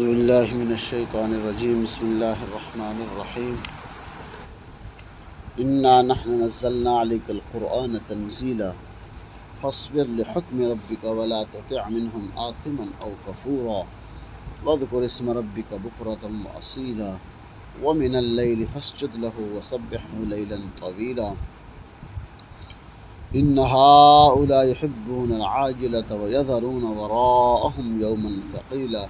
أعوذ بالله من الشيطان الرجيم. بسم الله الرحمن الرحيم. إنا نحن نزلنا عليك القرآن تنزيلا فاصبر لحكم ربك ولا تطع منهم آثما أو كفورا واذكر اسم ربك بكرة وأصيلا ومن الليل فاسجد له وسبحه ليلا طويلا إن هؤلاء يحبون العاجلة ويذرون وراءهم يوما ثقيلا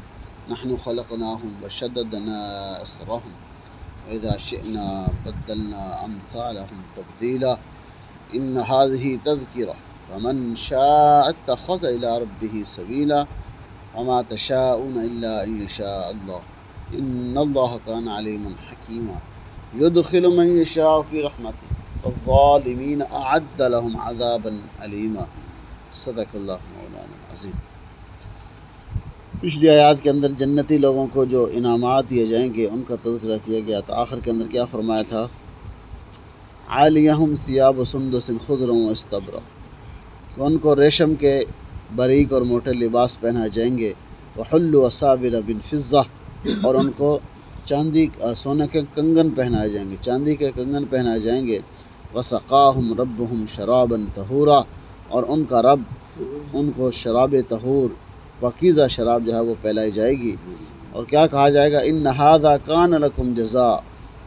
نحن خلقناهم وشددنا أسرهم وإذا شئنا بدلنا أمثالهم تبديلا إن هذه تذكرة فمن شاء اتخذ إلى ربه سبيلا وما تشاءون إلا أن يشاء الله إن الله كان عليما حكيما يدخل من يشاء في رحمته والظالمين أعد لهم عذابا أليما صدق اللہ مولانا العظیم۔ پچھلی آیات کے اندر جنتی لوگوں کو جو انعامات دیے جائیں گے ان کا تذکرہ کیا گیا تھا۔ آخر کے اندر کیا فرمایا تھا؟ عالیہم ثیاب سندس خضر واستبرق، کہ ان کو ریشم کے باریک اور موٹے لباس پہنائے جائیں گے، وحلوا اساور من فضہ، اور ان کو سونے کے کنگن پہنائے جائیں گے، چاندی کے کنگن پہنائے جائیں گے، وسقاہم ربہم شرابا طہورا، اور ان کا رب ان کو شراب طہور پاکیزہ شراب جو ہے وہ پلائی جائے گی۔ اور کیا کہا جائے گا؟ ان ھذا کان لکم جزاء،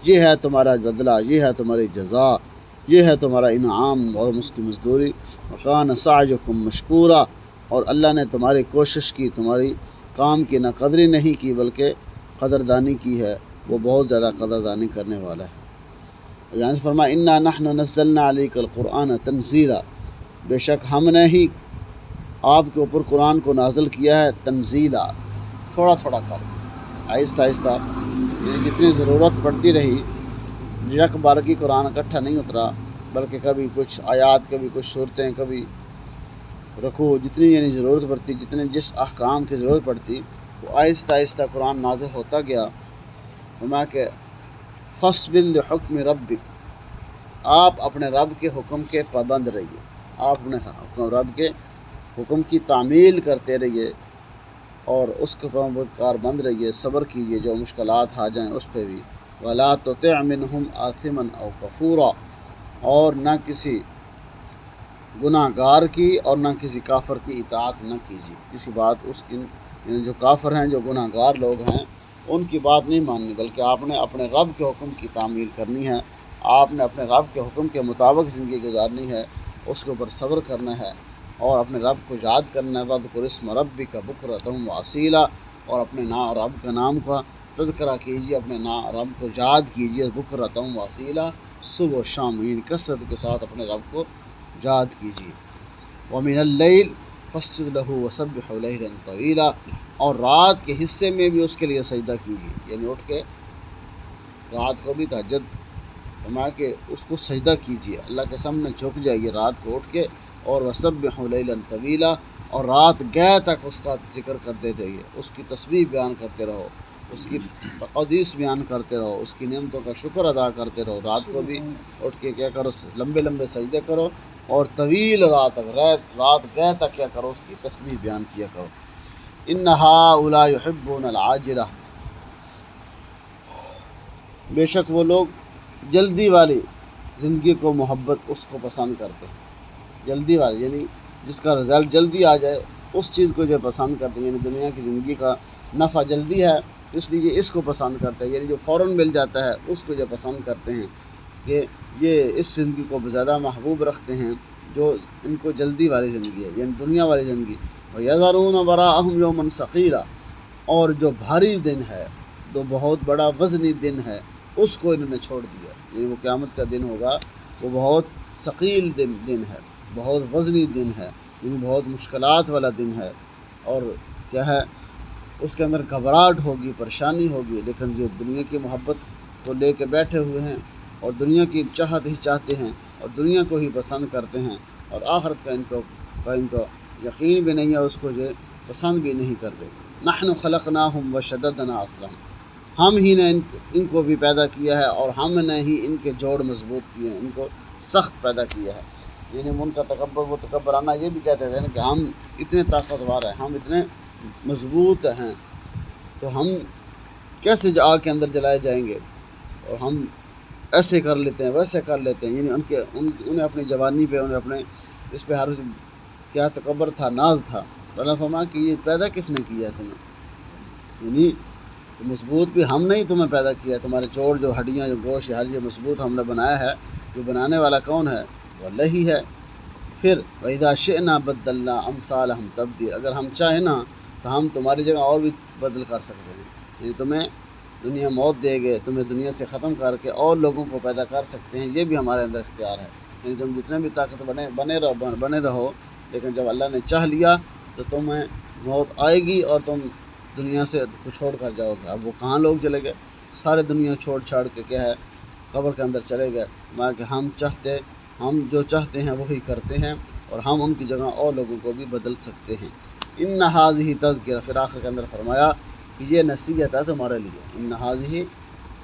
یہ ہے تمہارا بدلہ، یہ ہے تمہاری جزا، یہ ہے تمہارا انعام اور اس کی مزدوری۔ وکان سعیکم مشکورا، اور اللہ نے تمہاری کوشش کی، تمہاری کام کی نہ قدری نہیں کی بلکہ قدردانی کی ہے، وہ بہت زیادہ قدردانی کرنے والا ہے۔ اور یہاں سے فرمایا انا نحن نزلنا علیک القرآن تنزیلا، بے شک ہم نے ہی آپ کے اوپر قرآن کو نازل کیا ہے تنزیلا، تھوڑا تھوڑا کر کے، آہستہ آہستہ، یعنی جتنی ضرورت پڑتی رہی، یک بار کی قرآن اکٹھا نہیں اترا، بلکہ کبھی کچھ آیات، کبھی کچھ صورتیں، کبھی رکوع، جتنی یعنی ضرورت پڑتی، جتنے جس احکام کی ضرورت پڑتی، وہ آہستہ آہستہ قرآن نازل ہوتا گیا۔ فرمایا کہ فاصبر لحکم ربک، آپ اپنے رب کے حکم کے پابند رہیے، آپ اپنے رب کے حکم کی تعمیل کرتے رہیے اور اس کے کار بند رہیے، صبر کیجیے جو مشکلات آ جائیں اس پہ بھی۔ ولا تطع منہم آثما او کفورا، اور نہ کسی گناہ گار کی اور نہ کسی کافر کی اطاعت نہ کیجیے، کسی بات اس کی، یعنی جو کافر ہیں، جو گناہ گار لوگ ہیں، ان کی بات نہیں ماننی، بلکہ آپ نے اپنے رب کے حکم کی تعمیل کرنی ہے، آپ نے اپنے رب کے حکم کے مطابق زندگی گزارنی ہے، اس کے اوپر صبر کرنا ہے اور اپنے رب کو یاد کرنا ہے۔ وَاذْكُرِ اسْمَ رَبِّكَ بُكْرَةً وَأَصِيلًا، اور اپنے رب کا نام کا تذکرہ کیجیے، اپنے رب کو یاد کیجیے، بُكْرَةً وَأَصِيلًا، صبح و شام، یعنی کثرت کے ساتھ اپنے رب کو یاد کیجیے۔ وَمِنَ اللَّيْلِ فَاسْجُدْ لَهُ وَسَبِّحْهُ لَيْلًا طَوِيلًا، اور رات کے حصے میں بھی اس کے لیے سجدہ کیجیے، یعنی اٹھ کے رات کو بھی تہجد فرمایا کہ اس کو سجدہ کیجیے، اللہ کے سامنے جھک جائیے رات کو اٹھ کے، اور وَسَبِّحْهُ لَيْلًا طَوِيلًا، اور رات گئے تک اس کا ذکر کرتے رہیے، اس کی تسبیح بیان کرتے رہو، اس کی تقدیس بیان کرتے رہو، اس کی نعمتوں کا شکر ادا کرتے رہو۔ رات کو بھی اٹھ کے کیا کرو؟ لمبے لمبے سجدے کرو، اور طویل رات تک، رات گئے تک کیا کرو؟ اس کی تسبیح بیان کیا کرو۔ ان ہؤلاء یحبون العاجلہ، بے شک وہ لوگ جلدی والی زندگی کو محبت اس کو پسند کرتے ہیں، جلدی والی یعنی جس کا رزلٹ جلدی آ جائے اس چیز کو جو پسند کرتے ہیں، یعنی دنیا کی زندگی کا نفع جلدی ہے اس لیے اس کو پسند کرتے ہیں، یعنی جو فوراً مل جاتا ہے اس کو جو پسند کرتے ہیں، کہ یہ اس زندگی کو زیادہ محبوب رکھتے ہیں جو ان کو جلدی والی زندگی ہے، یعنی دنیا والی زندگی۔ وَيَذَرُونَ وَرَاءَهُمْ يَوْمًا ثَقِيلًا، اور جو بھاری دن ہے، جو بہت بڑا وزنی دن ہے، اس کو انہوں نے چھوڑ دیا، یعنی وہ قیامت کا دن ہوگا، وہ بہت ثقیل دن ہے، بہت وزنی دن ہے، یعنی بہت مشکلات والا دن ہے، اور کیا ہے؟ اس کے اندر گھبراہٹ ہوگی، پریشانی ہوگی، لیکن جو دنیا کی محبت کو لے کے بیٹھے ہوئے ہیں اور دنیا کی چاہت ہی چاہتے ہیں اور دنیا کو ہی پسند کرتے ہیں، اور آخرت کا ان کو یقین بھی نہیں ہے، اس کو یہ پسند بھی نہیں کرتے۔ نحن خلقناہم وشددنا اسرہم، ہم ہی نے ان کو بھی پیدا کیا ہے اور ہم نے ہی ان کے جوڑ مضبوط کیے ہیں، ان کو سخت پیدا کیا ہے۔ یعنی ان کا تکبر، وہ تکبرانہ یہ بھی کہتے تھے کہ ہم اتنے طاقتور ہیں، ہم اتنے مضبوط ہیں، تو ہم کیسے آگ کے اندر جلائے جائیں گے؟ اور ہم ایسے کر لیتے ہیں ویسے کر لیتے ہیں، یعنی انہیں اپنی جوانی پہ، انہیں اپنے اس پہ ہر کیا تکبر تھا، ناز تھا۔ تو اللہ فرمایا کہ یہ پیدا کس نے کیا ہے تمہیں؟ یعنی تو مضبوط بھی ہم نے ہی تمہیں پیدا کیا ہے، تمہارے جوڑ جو ہڈیاں جو گوشت ہر یہ مضبوط ہم نے بنایا ہے، جو بنانے والا کون ہے؟ وہ اللہ ہی ہے۔ پھر وَإِذَا شِئْنَا بَدَّلْنَا أَمْثَالَهُمْ تَبْدِيلًا، اگر ہم چاہیں نا تو ہم تمہاری جگہ اور بھی بدل کر سکتے ہیں، یعنی تمہیں دنیا موت دے گے، تمہیں دنیا سے ختم کر کے اور لوگوں کو پیدا کر سکتے ہیں، یہ بھی ہمارے اندر اختیار ہے۔ یعنی تم جتنے بھی طاقت بنے رہو، لیکن جب اللہ نے چاہ لیا تو تمہیں موت آئے گی اور تم دنیا سے کو چھوڑ کر جاؤ گے۔ اب وہ کہاں لوگ چلے گئے؟ سارے دنیا چھوڑ چھاڑ کے کیا ہے قبر کے اندر چلے گئے، مگر کہ ہم جو چاہتے ہیں وہی کرتے ہیں، اور ہم ان کی جگہ اور لوگوں کو بھی بدل سکتے ہیں۔ ان هذه تذکرہ، پھر آخر کے اندر فرمایا کہ یہ نصیحت ہے تمہارے لیے۔ ان هذه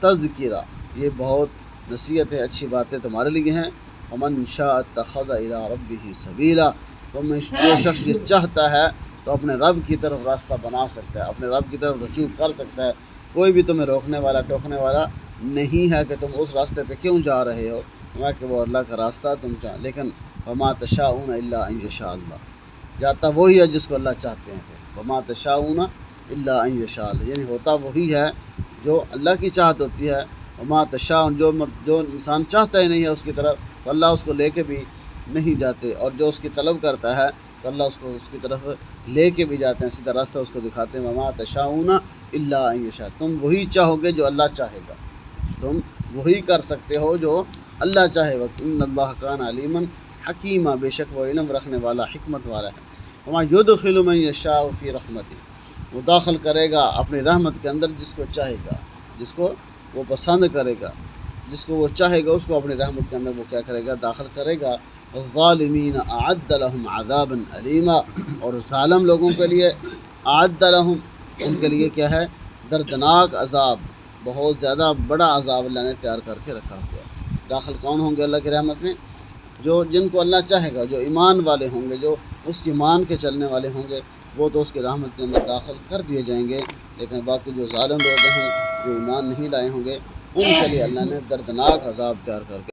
تذکرہ، یہ بہت نصیحت ہے، اچھی باتیں تمہارے لیے ہیں۔ ومن شاء اتخذ الى ربه سبیلا، تم جو شخص یہ چاہتا ہے تو اپنے رب کی طرف راستہ بنا سکتا ہے، اپنے رب کی طرف رجوع کر سکتا ہے۔ کوئی بھی تمہیں روکنے والا ٹوکنے والا نہیں ہے کہ تم اس راستے پہ کیوں جا رہے ہو، کہ وہ اللہ کا راستہ تم چاہ، لیکن وما تشاءون الا ان یشاء اللہ، جاتا وہی ہے جس کو اللہ چاہتے ہیں۔ پھر وما تشاءون الا ان یشاء اللہ، یعنی ہوتا وہی ہے جو اللہ کی چاہت ہوتی ہے۔ وما تشاءون، جو انسان چاہتا ہی نہیں ہے اس کی طرف تو اللہ اس کو لے کے بھی نہیں جاتے، اور جو اس کی طلب کرتا ہے تو اللہ اس کو اس کی طرف لے کے بھی جاتے ہیں، سیدھا راستہ اس کو دکھاتے ہیں۔ وما تشاءون الا ان یشاء، تم وہی چاہو گے جو اللہ چاہے گا، تم وہی کر سکتے ہو جو اللہ چاہے وقت۔ ان اللہ کان علیما حکیما، بے شک وہ علم رکھنے والا حکمت والا ہے۔ وما یدخل من یشاء فی رحمتہ، وہ داخل کرے گا اپنی رحمت کے اندر جس کو چاہے گا، جس کو وہ پسند کرے گا، جس کو وہ چاہے گا اس کو اپنی رحمت کے اندر وہ کیا کرے گا؟ داخل کرے گا۔ والظالمین اعد لهم عذابا علیما، اور ظالم لوگوں کے لیے اعد لهم، ان کے لیے کیا ہے؟ دردناک عذاب، بہت زیادہ بڑا عذاب اللہ نے تیار کر کے رکھا ہوا ہے۔ داخل کون ہوں گے اللہ کی رحمت میں؟ جن کو اللہ چاہے گا، جو ایمان والے ہوں گے، جو اس کی مان کے چلنے والے ہوں گے، وہ تو اس کی رحمت کے اندر داخل کر دیے جائیں گے، لیکن باقی جو ظالم لوگ ہیں، جو ایمان نہیں لائے ہوں گے، ان کے لیے اللہ نے دردناک عذاب تیار کر کے